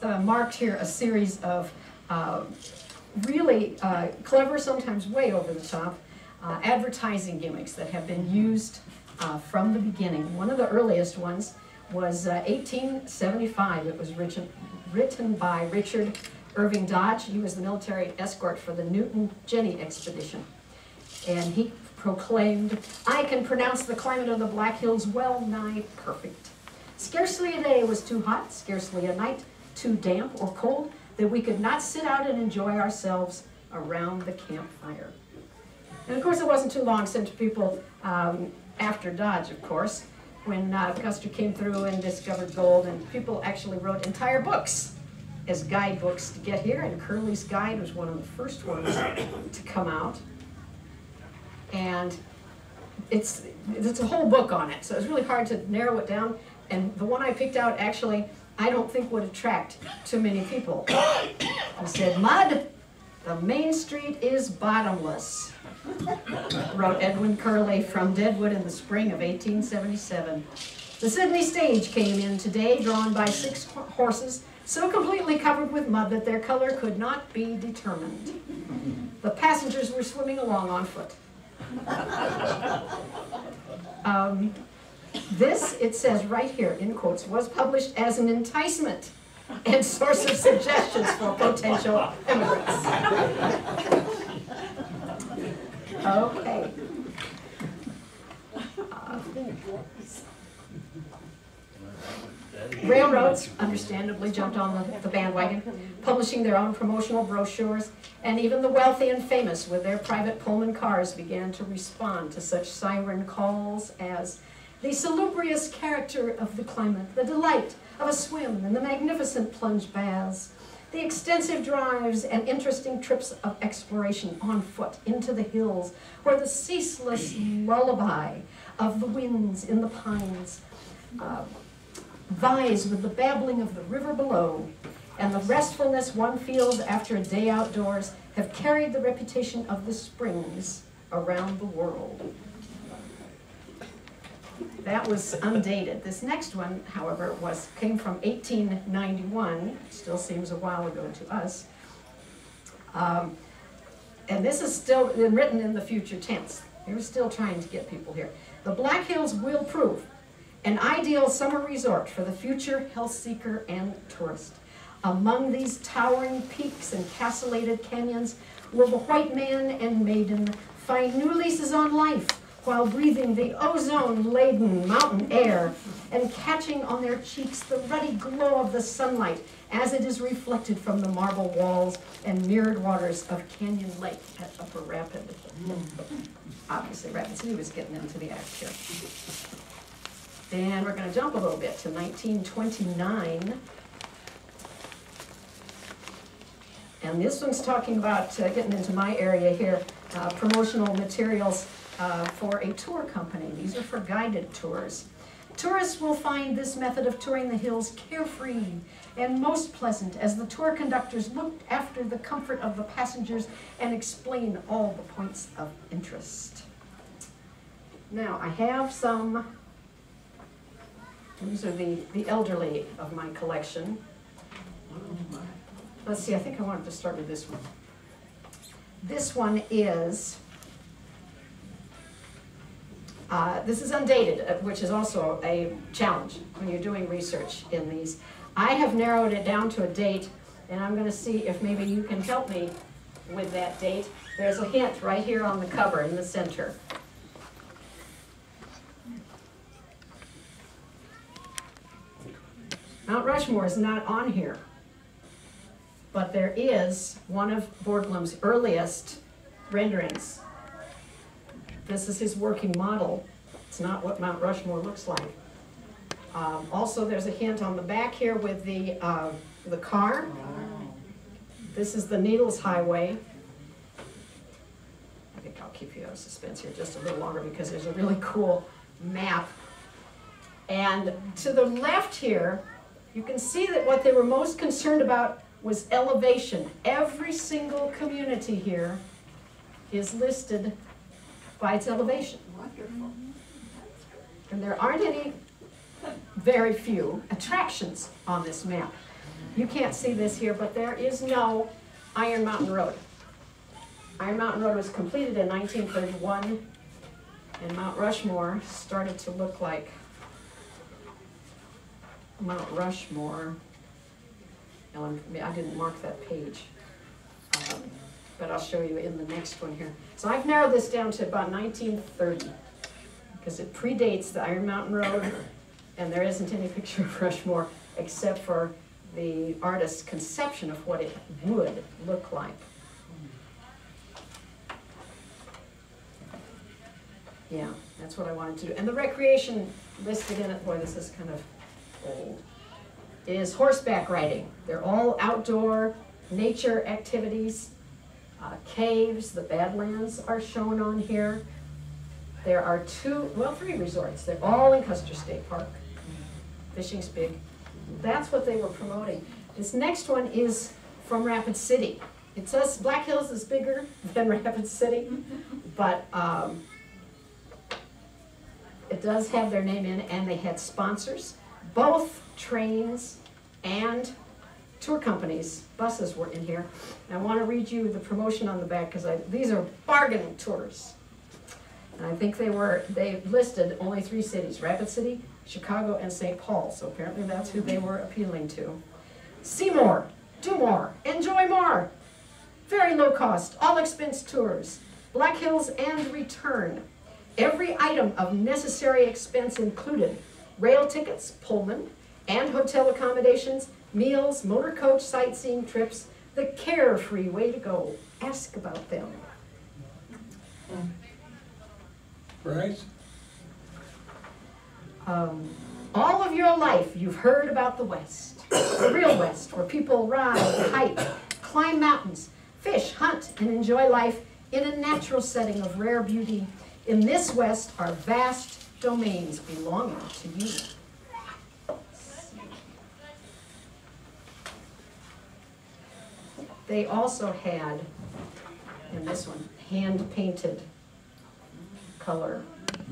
marked here a series of really clever, sometimes way over the top, advertising gimmicks that have been used from the beginning. One of the earliest ones was 1875. It was written by Richard Irving Dodge. He was the military escort for the Newton-Jenny expedition. And he proclaimed, "I can pronounce the climate of the Black Hills well nigh perfect. Scarcely a day was too hot, scarcely a night too damp or cold, that we could not sit out and enjoy ourselves around the campfire." And of course, it wasn't too long since people, after Dodge, of course, when Custer came through and discovered gold, and people actually wrote entire books as guidebooks to get here, and Curley's Guide was one of the first ones to come out. And it's a whole book on it, so it's really hard to narrow it down. And the one I picked out, actually, I don't think would attract too many people. It said, "Mud, the main street is bottomless," wrote Edwin Curley from Deadwood in the spring of 1877. "The Sydney stage came in today, drawn by 6 horses, so completely covered with mud that their color could not be determined. The passengers were swimming along on foot." This, it says right here in quotes, was published as an enticement and source of suggestions for potential immigrants. Okay. Railroads, understandably, jumped on the bandwagon, publishing their own promotional brochures, and even the wealthy and famous with their private Pullman cars began to respond to such siren calls as the salubrious character of the climate, the delight of a swim in the magnificent plunge baths, the extensive drives and interesting trips of exploration on foot into the hills, where the ceaseless lullaby of the winds in the pines vies with the babbling of the river below, and the restfulness one feels after a day outdoors have carried the reputation of the springs around the world. That was undated. This next one, however, came from 1891. Still seems a while ago to us. And this is still written in the future tense. They were still trying to get people here. "The Black Hills will prove an ideal summer resort for the future health seeker and tourist. Among these towering peaks and castellated canyons will the white man and maiden find new leases on life while breathing the ozone-laden mountain air and catching on their cheeks the ruddy glow of the sunlight as it is reflected from the marble walls and mirrored waters of Canyon Lake at Upper Rapid." Obviously, Rapid City was getting into the act here. Then we're going to jump a little bit to 1929. And this one's talking about getting into my area here, promotional materials for a tour company. These are for guided tours. "Tourists will find this method of touring the hills carefree and most pleasant as the tour conductors look after the comfort of the passengers and explain all the points of interest." Now, I have some, these are the elderly of my collection. Let's see, I think I wanted to start with this one. This one is, this is undated, which is also a challenge when you're doing research in these. I have narrowed it down to a date, and I'm going to see if maybe you can help me with that date. There's a hint right here on the cover in the center. Mount Rushmore is not on here, but there is one of Borglum's earliest renderings. This is his working model. It's not what Mount Rushmore looks like. Also, there's a hint on the back here with the car. This is the Needles Highway. I think I'll keep you out of suspense here just a little longer because there's a really cool map. And to the left here, you can see that what they were most concerned about was elevation. Every single community here is listed by its elevation. Wonderful. And there aren't any, very few, attractions on this map. You can't see this here, but there is no Iron Mountain Road. Iron Mountain Road was completed in 1931, and Mount Rushmore started to look like Mount Rushmore. I didn't mark that page, but I'll show you in the next one here. So I've narrowed this down to about 1930, because it predates the Iron Mountain Road, and there isn't any picture of Rushmore except for the artist's conception of what it would look like. Yeah, that's what I wanted to do. And the recreation listed in it, boy, this is kind of old, is horseback riding. They're all outdoor nature activities. Caves, the Badlands are shown on here. There are three resorts. They're all in Custer State Park. Fishing's big. That's what they were promoting. This next one is from Rapid City. It says Black Hills is bigger than Rapid City, but it does have their name in, and they had sponsors. Both trains and tour companies, buses were in here. And I want to read you the promotion on the back, because these are bargain tours. And I think they listed only 3 cities, Rapid City, Chicago, and St. Paul. So apparently that's who they were appealing to. See more, do more, enjoy more. Very low cost, all expense tours. Black Hills and return. Every item of necessary expense included. Rail tickets, Pullman, and hotel accommodations, meals, motor coach sightseeing trips, the carefree way to go. Ask about them. Right? All of your life you've heard about the West, the real West, where people ride, hike, climb mountains, fish, hunt, and enjoy life in a natural setting of rare beauty. In this West are vast domains belonging to you. They also had, in this one, hand-painted color.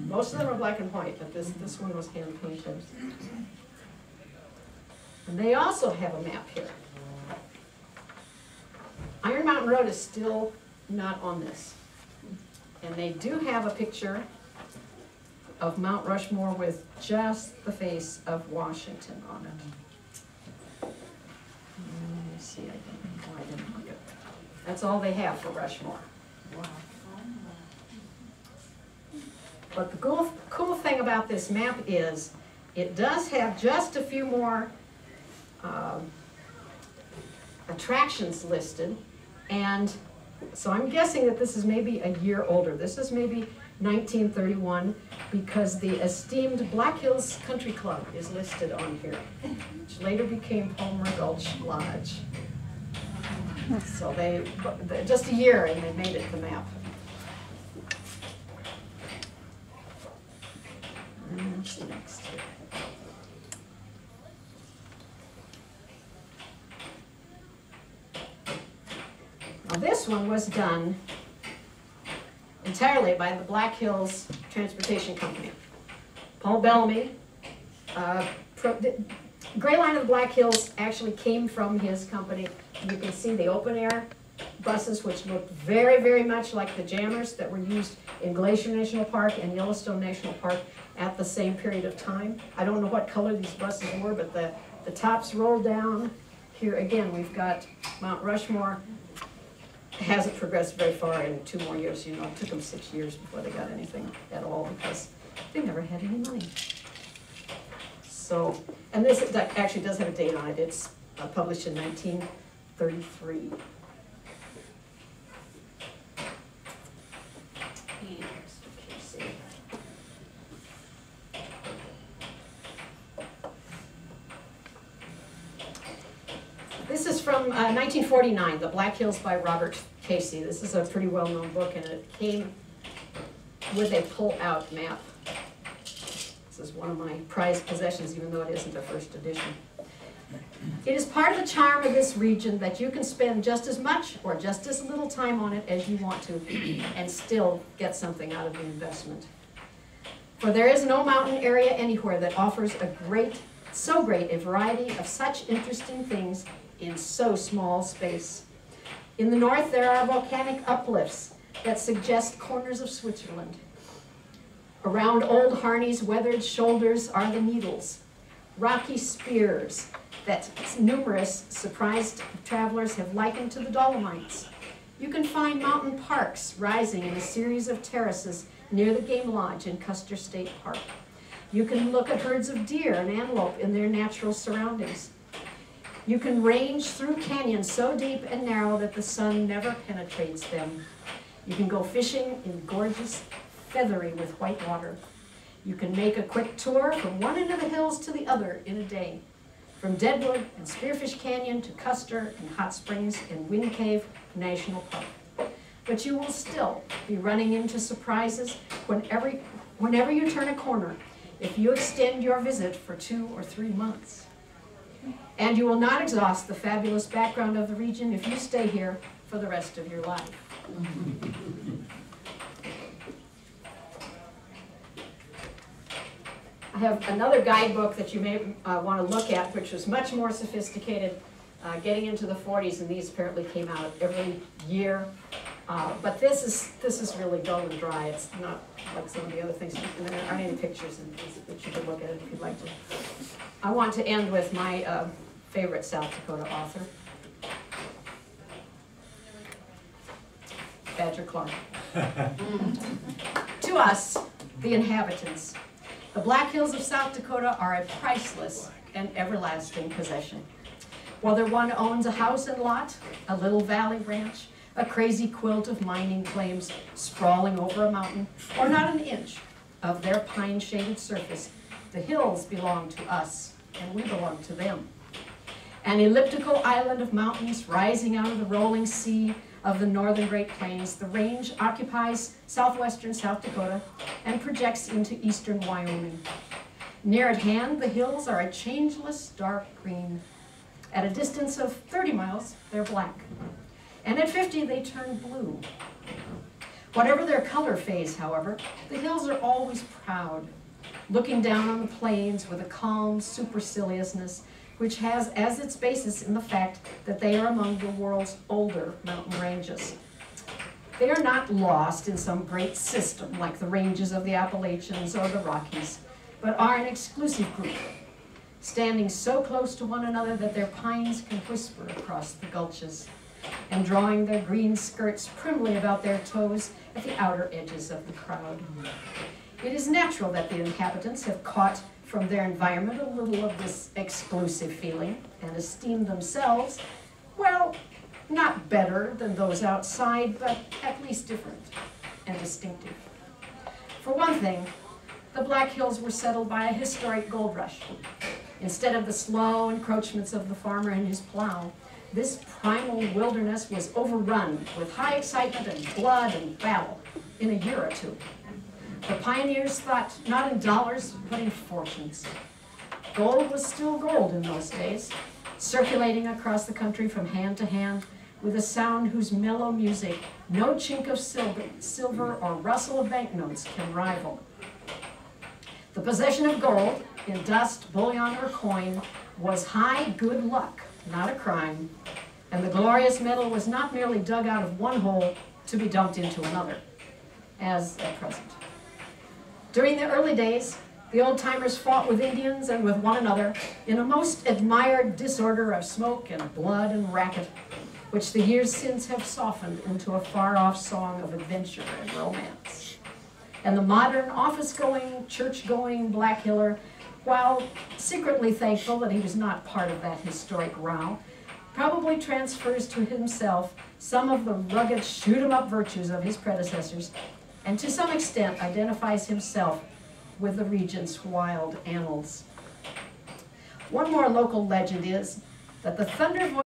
Most of them are black and white, but this one was hand-painted. And they also have a map here. Iron Mountain Road is still not on this. And they do have a picture of Mount Rushmore with just the face of Washington on it. Let me see, I didn't look at that. That's all they have for Rushmore. Wow. But the cool thing about this map is it does have just a few more attractions listed, and so I'm guessing that this is maybe a year older. This is maybe 1931, because the esteemed Black Hills Country Club is listed on here, which later became Palmer Gulch Lodge. So they just a year and they made it the map. And what's next here? Now this one was done entirely by the Black Hills Transportation Company. Paul Bellamy, Gray Line of the Black Hills actually came from his company. You can see the open air buses, which looked very, very much like the jammers that were used in Glacier National Park and Yellowstone National Park at the same period of time. I don't know what color these buses were, but the tops rolled down. Here again, we've got Mount Rushmore. Hasn't progressed very far in 2 more years. You know, it took them 6 years before they got anything at all, because they never had any money. So, and this actually does have a date on it. It's published in 1933. This is from 1949, The Black Hills by Robert Casey. This is a pretty well-known book, and it came with a pull-out map. This is one of my prized possessions, even though it isn't a first edition. It is part of the charm of this region that you can spend just as much or just as little time on it as you want to and still get something out of the investment. For there is no mountain area anywhere that offers a great So great a variety of such interesting things in so small space. In the north, there are volcanic uplifts that suggest corners of Switzerland. Around Old Harney's weathered shoulders are the Needles, rocky spears that numerous surprised travelers have likened to the Dolomites. You can find mountain parks rising in a series of terraces near the Game Lodge in Custer State Park. You can look at herds of deer and antelope in their natural surroundings. You can range through canyons so deep and narrow that the sun never penetrates them. You can go fishing in gorgeous, feathery with white water. You can make a quick tour from one end of the hills to the other in a day. From Deadwood and Spearfish Canyon to Custer and Hot Springs and Wind Cave National Park. But you will still be running into surprises whenever you turn a corner if you extend your visit for 2 or 3 months. And you will not exhaust the fabulous background of the region if you stay here for the rest of your life. I have another guidebook that you may want to look at, which was much more sophisticated, getting into the 40s, and these apparently came out every year. But this is really dull and dry. It's not like some of the other things. And there aren't any pictures in these, but you can look at it if you'd like to. I want to end with my favorite South Dakota author, Badger Clark. To us, the inhabitants, the Black Hills of South Dakota are a priceless and everlasting possession. Whether one owns a house and lot, a little valley ranch, a crazy quilt of mining claims sprawling over a mountain, or not an inch of their pine-shaded surface, the hills belong to us, and we belong to them. An elliptical island of mountains rising out of the rolling sea of the northern Great Plains, the range occupies southwestern South Dakota and projects into eastern Wyoming. Near at hand, the hills are a changeless dark green. At a distance of 30 miles, they're black. And at 50, they turn blue. Whatever their color phase, however, the hills are always proud, looking down on the plains with a calm superciliousness which has as its basis in the fact that they are among the world's older mountain ranges. They are not lost in some great system like the ranges of the Appalachians or the Rockies, but are an exclusive group, standing so close to one another that their pines can whisper across the gulches, and drawing their green skirts primly about their toes at the outer edges of the crowd. It is natural that the inhabitants have caught from their environment a little of this exclusive feeling and esteem themselves, well, not better than those outside, but at least different and distinctive. For one thing, the Black Hills were settled by a historic gold rush. Instead of the slow encroachments of the farmer and his plow, this primal wilderness was overrun with high excitement and blood and battle in a year or two. The pioneers thought not in dollars, but in fortunes. Gold was still gold in those days, circulating across the country from hand to hand with a sound whose mellow music no chink of silver or rustle of banknotes can rival. The possession of gold, in dust, bullion, or coin, was high good luck, not a crime, and the glorious metal was not merely dug out of one hole to be dumped into another, as at present. During the early days, the old-timers fought with Indians and with one another in a most admired disorder of smoke and blood and racket, which the years since have softened into a far-off song of adventure and romance. And the modern office-going, church-going Black Hiller, while secretly thankful that he was not part of that historic row, probably transfers to himself some of the rugged shoot-'em-up virtues of his predecessors, and to some extent identifies himself with the region's wild annals. One more local legend is that the thunder voice